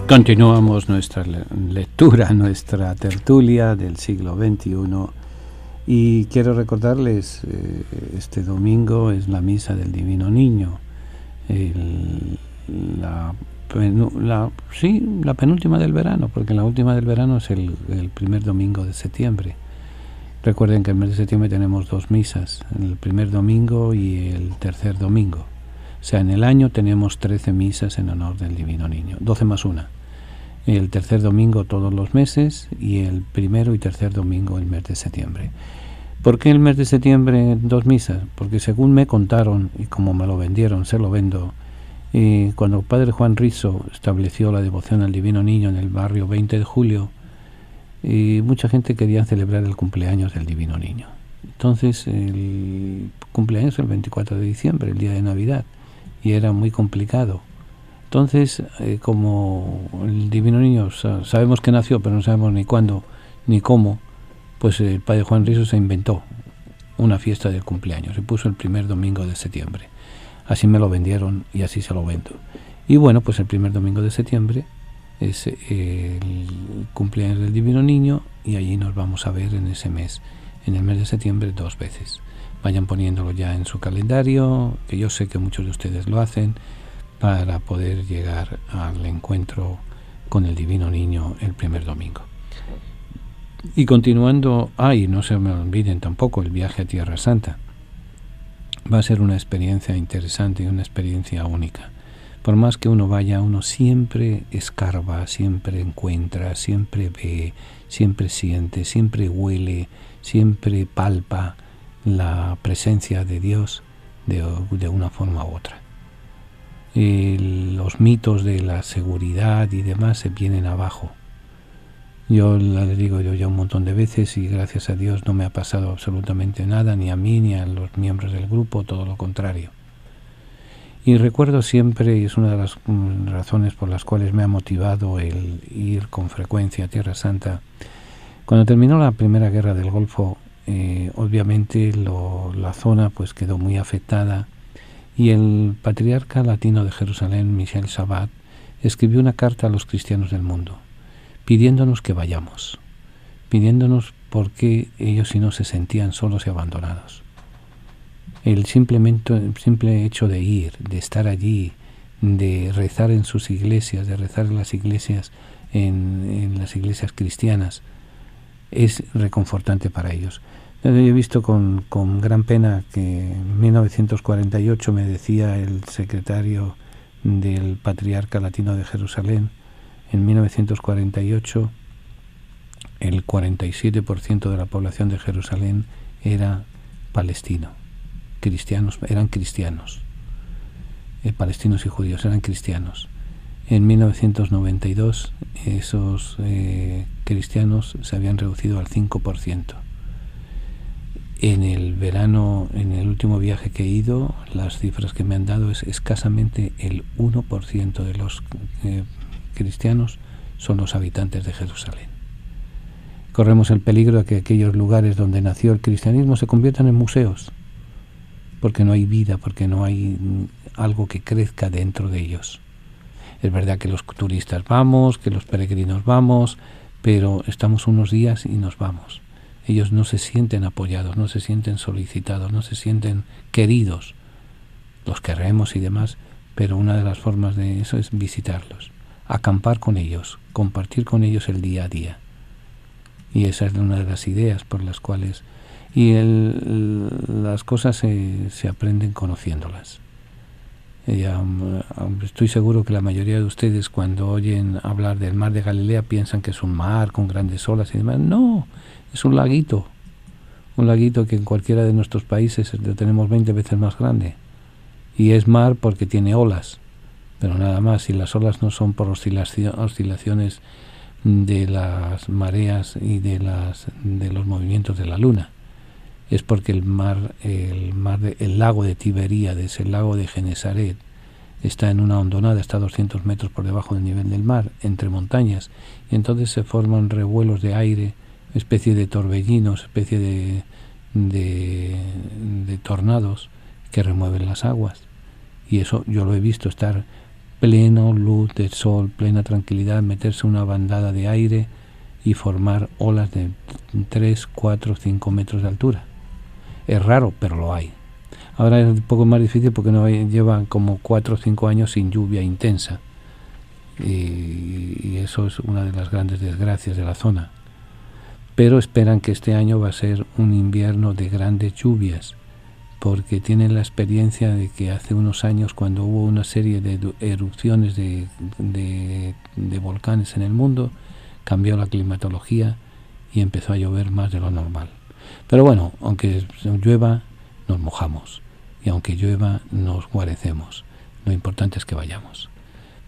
Continuamos nuestra lectura, nuestra tertulia del siglo XXI, y quiero recordarles, este domingo es la misa del Divino Niño, la penúltima del verano, porque la última del verano es el primer domingo de septiembre. Recuerden que el mes de septiembre tenemos 2 misas, el primer domingo y el tercer domingo. O sea, en el año tenemos 13 misas en honor del Divino Niño, 12 más 1. El tercer domingo todos los meses y el primero y tercer domingo el mes de septiembre. ¿Por qué el mes de septiembre 2 misas? Porque según me contaron y como me lo vendieron, se lo vendo, cuando el padre Juan Rizo estableció la devoción al Divino Niño en el barrio 20 de julio, mucha gente quería celebrar el cumpleaños del Divino Niño. Entonces el cumpleaños es el 24 de diciembre, el día de Navidad, y era muy complicado. Entonces, como el Divino Niño sabemos que nació, pero no sabemos ni cuándo ni cómo, pues el padre Juan Rizo se inventó una fiesta del cumpleaños y puso el primer domingo de septiembre. Así me lo vendieron y así se lo vendo. Y bueno, pues el primer domingo de septiembre es el cumpleaños del Divino Niño y allí nos vamos a ver en ese mes, en el mes de septiembre, 2 veces. Vayan poniéndolo ya en su calendario, que yo sé que muchos de ustedes lo hacen, para poder llegar al encuentro con el Divino Niño el primer domingo. Y continuando, y no se me olviden tampoco el viaje a Tierra Santa. Va a ser una experiencia interesante y una experiencia única. Por más que uno vaya, uno siempre escarba, siempre encuentra, siempre ve, siempre siente, siempre huele, siempre palpa la presencia de Dios de una forma u otra. Los mitos de la seguridad y demás se vienen abajo. Yo le digo ya un montón de veces y gracias a Dios no me ha pasado absolutamente nada, ni a mí ni a los miembros del grupo, todo lo contrario. Y recuerdo siempre, y es una de las razones por las cuales me ha motivado el ir con frecuencia a Tierra Santa, cuando terminó la Primera Guerra del Golfo, obviamente la zona pues quedó muy afectada. Y el patriarca latino de Jerusalén, Michel Sabat, escribió una carta a los cristianos del mundo, pidiéndonos que vayamos, pidiéndonos porque ellos si no se sentían solos y abandonados. El simple hecho de ir, de estar allí, de rezar en sus iglesias, de rezar en las iglesias, en las iglesias cristianas, es reconfortante para ellos. Yo he visto con gran pena que en 1948 me decía el secretario del Patriarca Latino de Jerusalén, en 1948 el 47% de la población de Jerusalén era palestino, eran cristianos, palestinos y judíos eran cristianos. En 1992 esos cristianos se habían reducido al 5%. En el verano, en el último viaje que he ido, las cifras que me han dado es escasamente el 1% de los cristianos son los habitantes de Jerusalén. Corremos el peligro de que aquellos lugares donde nació el cristianismo se conviertan en museos, porque no hay vida, porque no hay algo que crezca dentro de ellos. Es verdad que los turistas vamos, que los peregrinos vamos, pero estamos unos días y nos vamos. Ellos no se sienten apoyados, no se sienten solicitados, no se sienten queridos. Los queremos y demás, pero una de las formas de eso es visitarlos, acampar con ellos, compartir con ellos el día a día. Y esa es una de las ideas por las cuales... las cosas se aprenden conociéndolas. Estoy seguro que la mayoría de ustedes cuando oyen hablar del mar de Galilea piensan que es un mar con grandes olas y demás. No, es un laguito que en cualquiera de nuestros países lo tenemos 20 veces más grande. Y es mar porque tiene olas, pero nada más. Y las olas no son por oscilaciones de las mareas y de los movimientos de la luna. Es porque el lago de Tiberíades, el lago de Genesaret, está en una hondonada, está a 200 metros por debajo del nivel del mar, entre montañas, y entonces se forman revuelos de aire, especie de torbellinos, especie de tornados que remueven las aguas. Y eso yo lo he visto, estar pleno luz del sol, plena tranquilidad, meterse una bandada de aire y formar olas de 3, 4, 5 metros de altura. Es raro, pero lo hay. Ahora es un poco más difícil porque llevan como 4 o 5 años sin lluvia intensa. Y eso es una de las grandes desgracias de la zona. Pero esperan que este año va a ser un invierno de grandes lluvias, porque tienen la experiencia de que hace unos años, cuando hubo una serie de erupciones de volcanes en el mundo, cambió la climatología y empezó a llover más de lo normal. Pero bueno, aunque llueva, nos mojamos, y aunque llueva, nos guarecemos. Lo importante es que vayamos.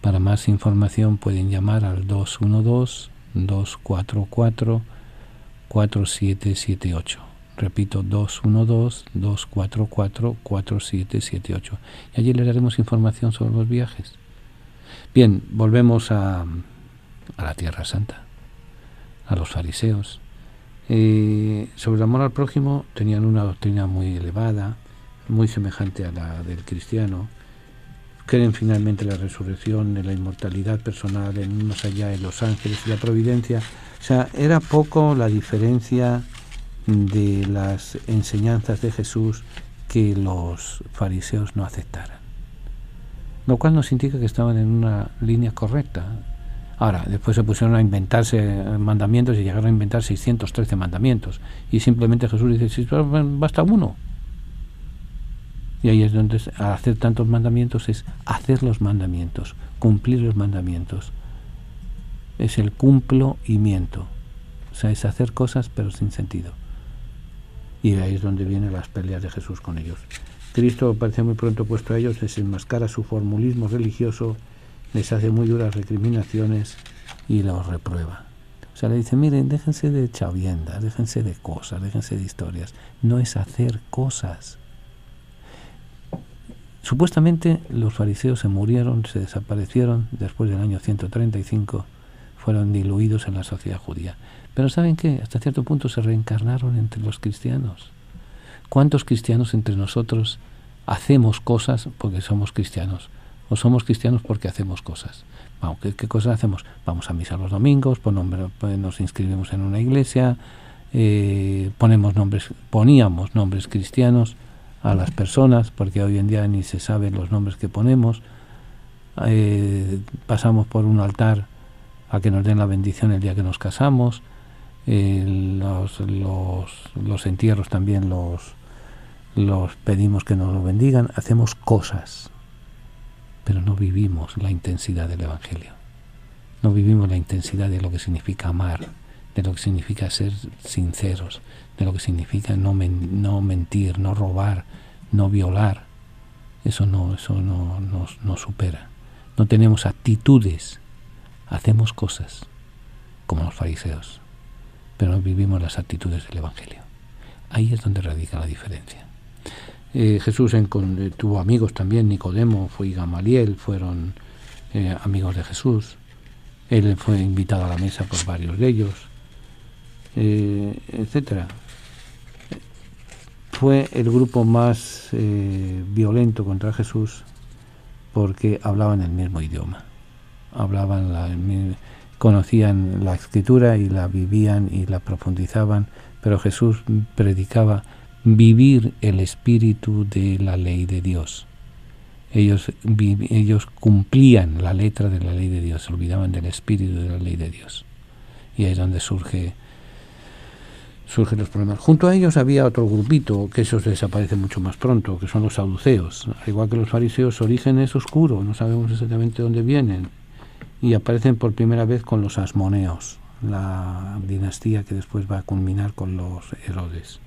Para más información pueden llamar al 212-244-4778. Repito, 212-244-4778. Y allí les daremos información sobre los viajes. Bien, volvemos a la Tierra Santa, a los fariseos. Sobre el amor al prójimo tenían una doctrina muy elevada, muy semejante a la del cristiano. Creen finalmente en la resurrección, en la inmortalidad personal, en más allá, en los ángeles y la providencia. O sea, era poco la diferencia de las enseñanzas de Jesús que los fariseos no aceptaran, lo cual nos indica que estaban en una línea correcta. Ahora, después se pusieron a inventarse mandamientos y llegaron a inventar 613 mandamientos, y simplemente Jesús dice, si basta uno. Y ahí es donde hacer tantos mandamientos es hacer los mandamientos, cumplir los mandamientos. Es el cumplo y miento. O sea, es hacer cosas pero sin sentido. Y ahí es donde vienen las peleas de Jesús con ellos. Cristo parece muy pronto puesto a ellos, les enmascara su formulismo religioso, les hace muy duras recriminaciones y los reprueba. O sea, le dice, miren, déjense de chaviendas, déjense de cosas, déjense de historias. No es hacer cosas. Supuestamente los fariseos se murieron, se desaparecieron después del año 135, fueron diluidos en la sociedad judía. Pero ¿saben qué? Hasta cierto punto se reencarnaron entre los cristianos. ¿Cuántos cristianos entre nosotros hacemos cosas porque somos cristianos? ¿O somos cristianos porque hacemos cosas? Bueno, ¿qué cosas hacemos? Vamos a misa los domingos, nos inscribimos en una iglesia, poníamos nombres cristianos a las personas, porque hoy en día ni se sabe los nombres que ponemos. Pasamos por un altar a que nos den la bendición el día que nos casamos. Los entierros también los pedimos que nos lo bendigan. Hacemos cosas, pero no vivimos la intensidad del Evangelio. No vivimos la intensidad de lo que significa amar, de lo que significa ser sinceros, de lo que significa no mentir, no robar, no violar. Eso no nos supera. No tenemos actitudes, hacemos cosas como los fariseos, pero no vivimos las actitudes del Evangelio. Ahí es donde radica la diferencia. Jesús tuvo amigos también. Nicodemo y Gamaliel fueron amigos de Jesús. Él fue invitado a la mesa por varios de ellos, etcétera. Fue el grupo más violento contra Jesús porque hablaban el mismo idioma, conocían la Escritura y la vivían y la profundizaban, pero Jesús predicaba vivir el espíritu de la ley de Dios. Ellos cumplían la letra de la ley de Dios, se olvidaban del espíritu de la ley de Dios. Y ahí es donde surgen los problemas. Junto a ellos había otro grupito, que esos desaparecen mucho más pronto, que son los saduceos. Al igual que los fariseos, su origen es oscuro, no sabemos exactamente dónde vienen. Y aparecen por primera vez con los asmoneos, la dinastía que después va a culminar con los Herodes.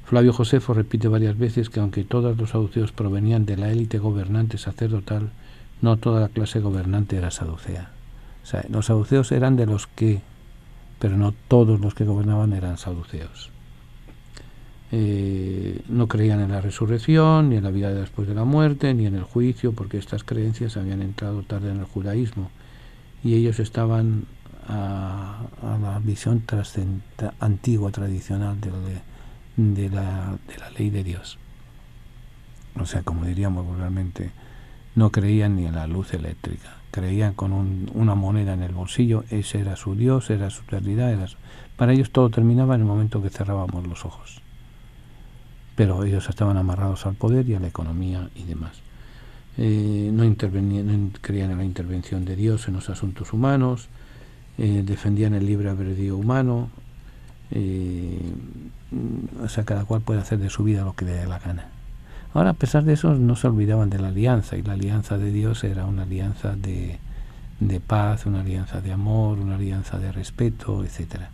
Flavio Josefo repite varias veces que aunque todos los saduceos provenían de la élite gobernante sacerdotal, no toda la clase gobernante era saducea. O sea, los saduceos eran de los que, pero no todos los que gobernaban eran saduceos. No creían en la resurrección, ni en la vida después de la muerte, ni en el juicio, porque estas creencias habían entrado tarde en el judaísmo y ellos estaban a la visión antigua, tradicional de la ley de Dios. O sea, como diríamos vulgarmente, no creían ni en la luz eléctrica, creían con una moneda en el bolsillo, ese era su Dios, era su realidad, para ellos todo terminaba en el momento que cerrábamos los ojos. Pero ellos estaban amarrados al poder y a la economía y demás. No creían en la intervención de Dios en los asuntos humanos, defendían el libre albedrío humano, o sea, cada cual puede hacer de su vida lo que le dé la gana. Ahora, a pesar de eso, no se olvidaban de la alianza, y la alianza de Dios era una alianza de paz, una alianza de amor, una alianza de respeto, etcétera.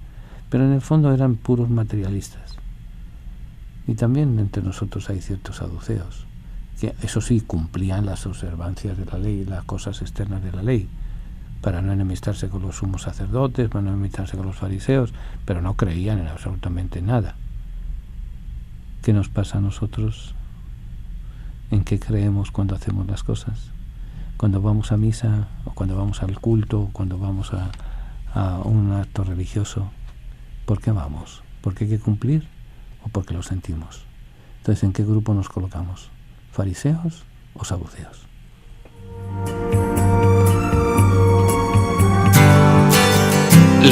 Pero en el fondo eran puros materialistas. Y también entre nosotros hay ciertos saduceos, que eso sí, cumplían las observancias de la ley, las cosas externas de la ley, para no enemistarse con los sumos sacerdotes, para no enemistarse con los fariseos, pero no creían en absolutamente nada. ¿Qué nos pasa a nosotros? ¿En qué creemos cuando hacemos las cosas? Cuando vamos a misa, o cuando vamos al culto, cuando vamos a un acto religioso, ¿por qué vamos? ¿Porque hay que cumplir o porque lo sentimos? Entonces, ¿en qué grupo nos colocamos? ¿Fariseos o saduceos?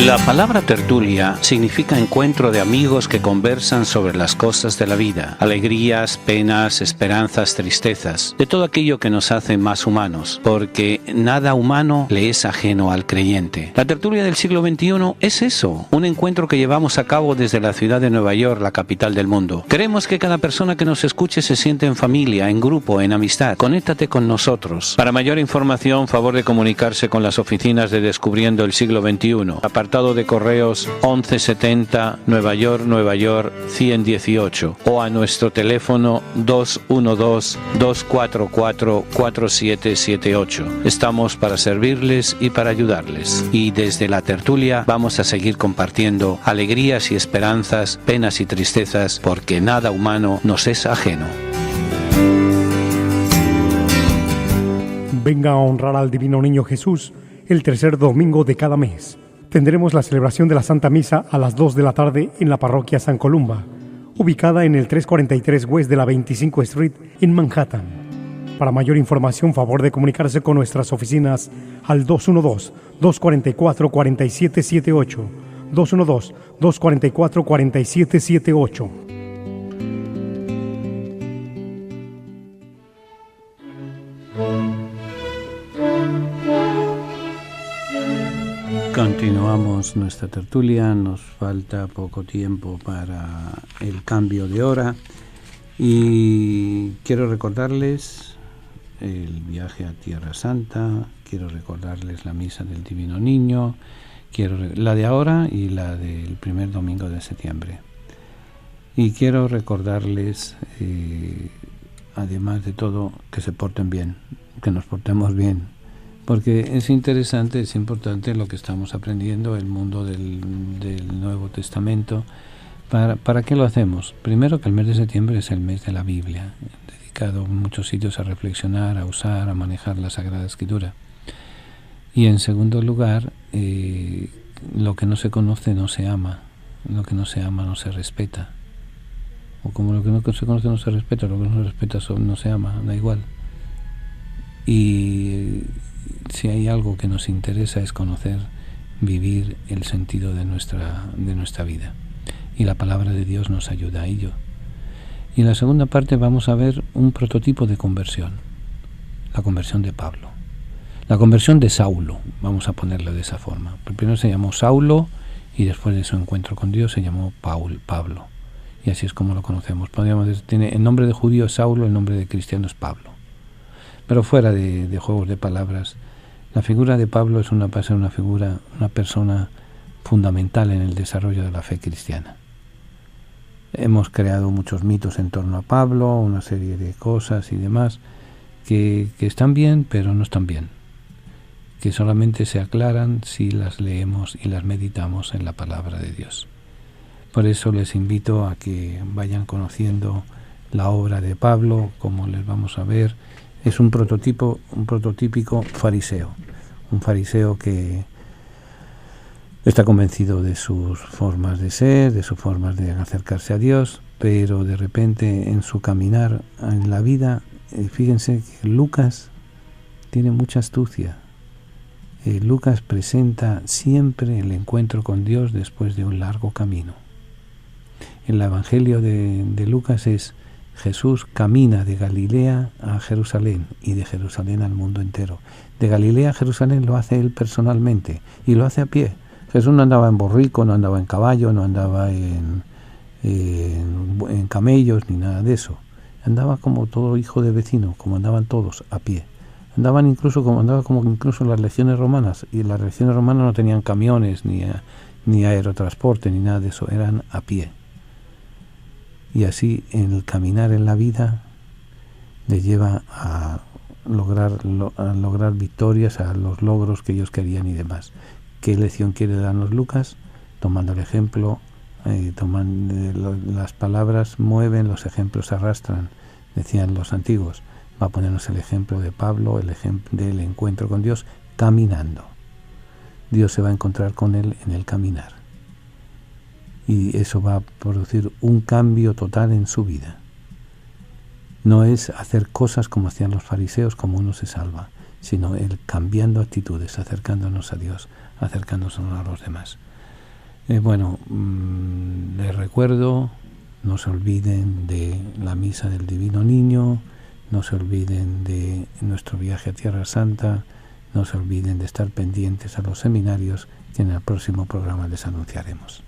La palabra tertulia significa encuentro de amigos que conversan sobre las cosas de la vida, alegrías, penas, esperanzas, tristezas, de todo aquello que nos hace más humanos, porque nada humano le es ajeno al creyente. La tertulia del siglo XXI es eso, un encuentro que llevamos a cabo desde la ciudad de Nueva York, la capital del mundo. Queremos que cada persona que nos escuche se siente en familia, en grupo, en amistad. Conéctate con nosotros. Para mayor información, favor de comunicarse con las oficinas de Descubriendo el Siglo XXI. Apartado de correos 1170 Nueva York 118 o a nuestro teléfono 212-244-4778. Estamos para servirles y para ayudarles. Y desde la tertulia vamos a seguir compartiendo alegrías y esperanzas, penas y tristezas, porque nada humano nos es ajeno. Venga a honrar al Divino Niño Jesús el tercer domingo de cada mes. Tendremos la celebración de la Santa Misa a las 2 de la tarde en la parroquia San Columba, ubicada en el 343 West de la 25 Street en Manhattan. Para mayor información, favor de comunicarse con nuestras oficinas al 212-244-4778, 212-244-4778. Continuamos nuestra tertulia, nos falta poco tiempo para el cambio de hora y quiero recordarles el viaje a Tierra Santa, quiero recordarles la misa del Divino Niño, la de ahora y la del primer domingo de septiembre. Y quiero recordarles, además de todo, que se porten bien, que nos portemos bien. Porque es interesante, es importante lo que estamos aprendiendo, el mundo del Nuevo Testamento. ¿Para qué lo hacemos? Primero, que el mes de septiembre es el mes de la Biblia, dedicado en muchos sitios a reflexionar, a usar, a manejar la Sagrada Escritura. Y en segundo lugar, lo que no se conoce no se ama, lo que no se ama no se respeta. O como lo que no se conoce no se respeta, lo que no se respeta no se ama, da igual. Y si hay algo que nos interesa es conocer, vivir el sentido de nuestra vida. Y la palabra de Dios nos ayuda a ello. Y en la segunda parte vamos a ver un prototipo de conversión. La conversión de Pablo. La conversión de Saulo, vamos a ponerlo de esa forma. Primero se llamó Saulo y después de su encuentro con Dios se llamó Pablo. Y así es como lo conocemos. Podríamos decir, tiene el nombre de judío es Saulo, el nombre de cristiano es Pablo. Pero fuera de juegos de palabras, la figura de Pablo es una persona fundamental en el desarrollo de la fe cristiana. Hemos creado muchos mitos en torno a Pablo, una serie de cosas y demás que están bien, pero no están bien. que solamente se aclaran si las leemos y las meditamos en la palabra de Dios. Por eso les invito a que vayan conociendo la obra de Pablo, como les vamos a ver. Es un prototípico fariseo, un fariseo que está convencido de sus formas de ser, de sus formas de acercarse a Dios, pero de repente en su caminar en la vida, fíjense que Lucas tiene mucha astucia. Lucas presenta siempre el encuentro con Dios después de un largo camino. El Evangelio de Lucas es: Jesús camina de Galilea a Jerusalén y de Jerusalén al mundo entero. De Galilea a Jerusalén lo hace él personalmente y lo hace a pie. Jesús no andaba en borrico, no andaba en caballo, no andaba en camellos ni nada de eso. Andaba como todo hijo de vecino, como andaban todos, a pie. Andaba como incluso las legiones romanas, y las legiones romanas no tenían camiones ni aerotransporte ni nada de eso, eran a pie. Y así en el caminar en la vida le lleva a lograr victorias, a los logros que ellos querían y demás. ¿Qué lección quiere darnos Lucas? Tomando el ejemplo, las palabras mueven, los ejemplos arrastran, decían los antiguos. Va a ponernos el ejemplo de Pablo, el ejemplo del encuentro con Dios caminando. Dios se va a encontrar con él en el caminar. Y eso va a producir un cambio total en su vida. No es hacer cosas como hacían los fariseos, como uno se salva, sino el cambiando actitudes, acercándonos a Dios, acercándonos a los demás. Les recuerdo, no se olviden de la misa del Divino Niño, no se olviden de nuestro viaje a Tierra Santa, no se olviden de estar pendientes a los seminarios que en el próximo programa les anunciaremos.